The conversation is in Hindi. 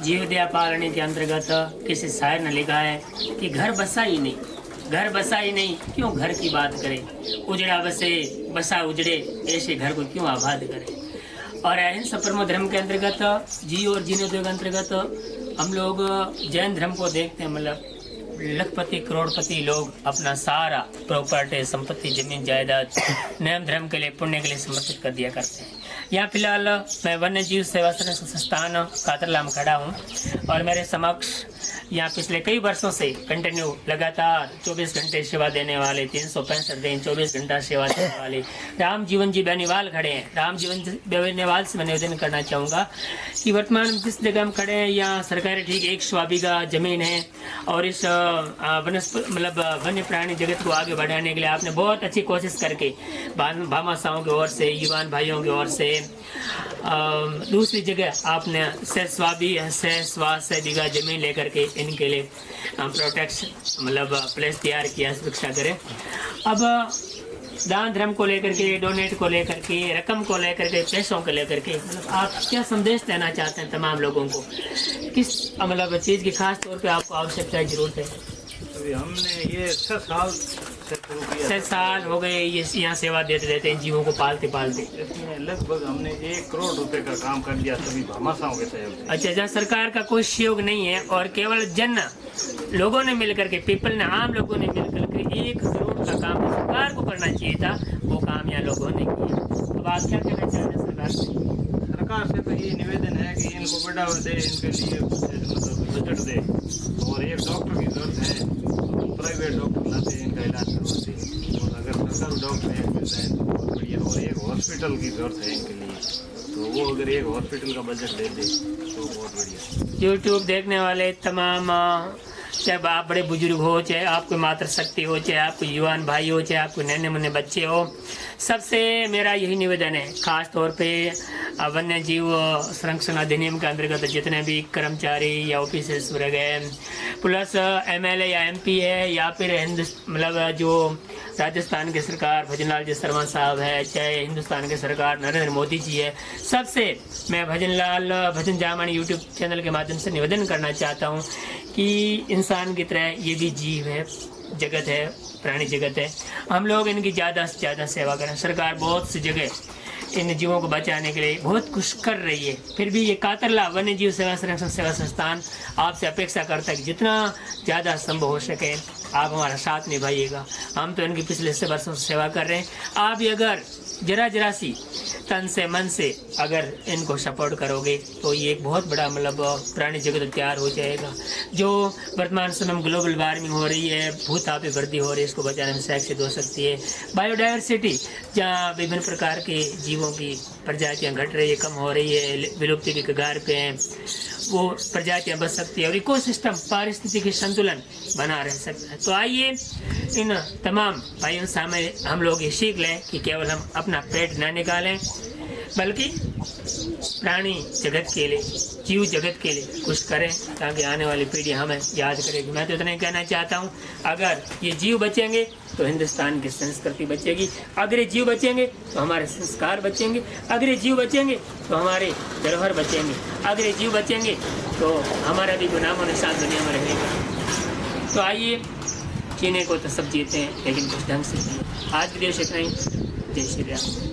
जीव दया पालने के अंतर्गत किसी शायर ने लिखा है कि घर बसा ही नहीं, घर बसा ही नहीं, क्यों घर की बात करें। उजड़ा बसे बसा उजड़े, ऐसे घर को क्यों आबाद करें। और अहिंसा परमो धर्म के अंतर्गत जीव और जीर्णोद्योग के अंतर्गत हम लोग जैन धर्म को देखते हैं। मतलब लखपति करोड़पति लोग अपना सारा प्रॉपर्टी संपत्ति जमीन जायदाद नियम धर्म के लिए पुण्य के लिए समर्पित कर दिया करते हैं। यहाँ फिलहाल मैं वन्य जीव सेवा संस्थान कातरला में खड़ा हूँ और मेरे समक्ष यहाँ पिछले कई वर्षों से कंटिन्यू लगातार 24 घंटे सेवा देने वाले 365 दिन 24 घंटा सेवा देने वाले राम जीवन जी बेनीवाल खड़े हैं। राम जीवन जी बेनीवाल से मैं निवेदन करना चाहूँगा कि वर्तमान जिस जगह हम खड़े हैं यहाँ सरकारी ठीक 100 बीघा जमीन है और इस मतलब वन्य प्राणी जगत को आगे बढ़ाने के लिए आपने बहुत अच्छी कोशिश करके भामाशाहों की ओर से युवान भाइयों की ओर से दूसरी जगह आपने 100 बीघा जमीन लेकर के इनके लिए प्रोटेक्शन मतलब प्लेस तैयार किया, सुरक्षा करें। अब दान धर्म को लेकर के, डोनेट को लेकर के, रकम को लेकर के, पैसों को लेकर के मतलब आप क्या संदेश देना चाहते हैं तमाम लोगों को? किस मतलब चीज़ की खास तौर पे आपको आवश्यकता जरूरत है? अभी हमने ये 6 साल से शुरू किया। 6 साल हो गए ये यहाँ सेवा देते रहते हैं जीवों को पालते पालते। इसमें लगभग हमने 1 करोड़ रुपए का काम कर दिया सभी भामाशाहों के सहयोग से। अच्छा, जहाँ सरकार का कोई सहयोग नहीं है और केवल जन लोगों ने मिलकर के, पीपल ने, आम लोगों ने मिलकर के 1 करोड़ का काम सरकार को करना चाहिए था, वो काम यहाँ लोगों ने किया। अब आप क्या कहना चाहते हैं सरकार से? सरकार से तो ये निवेदन है कि इनको बढ़ावा दे, इनके लिए मतलब बजट दे और एक डॉक्टर की जरूरत है, प्राइवेट डॉक्टर लाते हैं इनका इलाज करवाते हैं और अगर सरकारी डॉक्टर मिल जाए तो बहुत बढ़िया। और एक हॉस्पिटल की जरूरत है इनके लिए, तो वो अगर एक हॉस्पिटल का बजट दे दे तो बहुत बढ़िया। यूट्यूब देखने वाले तमाम, चाहे आप बड़े बुजुर्ग हो, चाहे आपको मातृशक्ति हो, चाहे आपको युवान भाई हो, चाहे आपको नन्हे मुन्ने बच्चे हो, सबसे मेरा यही निवेदन है, खास तौर पे वन्य जीव संरक्षण अधिनियम के अंतर्गत जितने भी कर्मचारी या ऑफिसर्स रह गए, प्लस MLA या MP है या फिर मतलब जो राजस्थान की सरकार भजनलाल जी शर्मा साहब है, चाहे हिंदुस्तान की सरकार नरेंद्र मोदी जी है, सबसे मैं भजन जामनी यूट्यूब चैनल के माध्यम से निवेदन करना चाहता हूँ कि इंसान की तरह ये भी जीव है, जगत है, प्राणी जगत है। हम लोग इनकी ज़्यादा से ज़्यादा सेवा करें। सरकार बहुत सी जगह इन जीवों को बचाने के लिए बहुत कुछ कर रही है, फिर भी ये कातरला वन्य जीव सेवा संरक्षण सेवा संस्थान आपसे अपेक्षा करता है कि जितना ज़्यादा संभव हो सके आप हमारा साथ निभाइएगा। हम तो इनकी पिछले 6 वर्षों से सेवा कर रहे हैं। आप भी अगर जरा सी तन से मन से अगर इनको सपोर्ट करोगे तो ये एक बहुत बड़ा मतलब प्राणी जगत तैयार हो जाएगा। जो वर्तमान समय में ग्लोबल वार्मिंग हो रही है, भूतापी वृद्धि हो रही है, इसको बचाने में सहायक हो सकती है। बायोडाइवर्सिटी, जहाँ विभिन्न प्रकार के जीवों की प्रजातियाँ घट रही है, कम हो रही है, विलुप्ति की कगार पे हैं, वो प्रजातियाँ बच सकती है और इकोसिस्टम पारिस्थितिकी संतुलन बना रह सकता है। तो आइए इन तमाम भाइयों सामने हम लोग ये सीख लें कि केवल हम अपना पेट न निकालें बल्कि प्राणी जगत के लिए, जीव जगत के लिए कुछ करें ताकि आने वाली पीढ़ी हमें याद करेगी। मैं तो इतना ही कहना चाहता हूँ, अगर ये जीव बचेंगे तो हिंदुस्तान की संस्कृति बचेगी, अगर ये जीव बचेंगे तो हमारे संस्कार बचेंगे, अगर ये जीव बचेंगे तो हमारे धरोहर बचेंगे, अगर ये जीव बचेंगे तो हमारा भी गुनाहों निशान दुनिया में रहेगा। तो आइए, जीने को तो सब जीते हैं लेकिन कुछ ढंग से। आज की देश इतना ही। जय श्री राम।